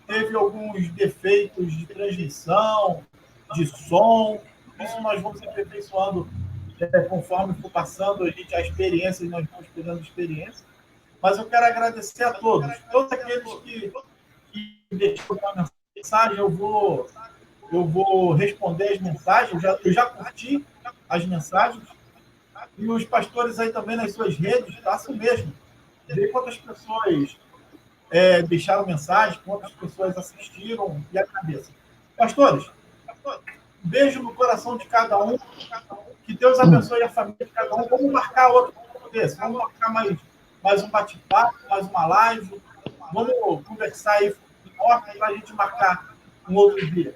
teve alguns defeitos de transmissão, de som. Isso nós vamos se aperfeiçoando conforme for passando a experiência, e nós vamos pegando experiência. Mas eu quero agradecer a todos aqueles que deixaram uma mensagem. Eu vou responder as mensagens, eu já curti as mensagens, e os pastores aí também nas suas redes, façam o mesmo. Ver quantas pessoas deixaram mensagem, quantas pessoas assistiram, e agradeço. Pastores, beijo no coração de cada um, que Deus abençoe a família de cada um. Vamos marcar outro desse, vamos marcar mais um bate-papo, mais uma live, vamos conversar aí para a gente marcar um outro dia.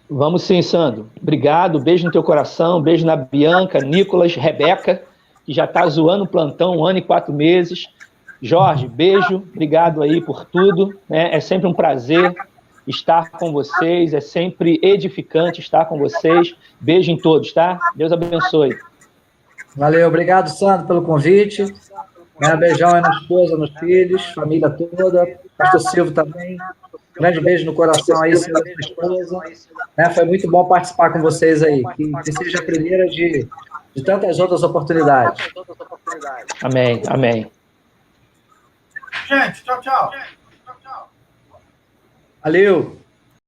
Vamos sim, Sandro. Obrigado, beijo no teu coração, beijo na Bianca, Nicolas, Rebeca, que já está zoando o plantão 1 ano e 4 meses. Jorge, beijo, obrigado aí por tudo, né? É sempre um prazer estar com vocês, é sempre edificante estar com vocês. Beijo em todos, tá? Deus abençoe. Valeu, obrigado, Sandro, pelo convite. Beijão aí na esposa, nos filhos, família toda, pastor Silvio também. Grande beijo no coração aí, Silvio, sua esposa. Foi muito bom participar com vocês aí. Que seja a primeira de tantas outras oportunidades. Amém, amém. Gente, tchau, tchau. Valeu.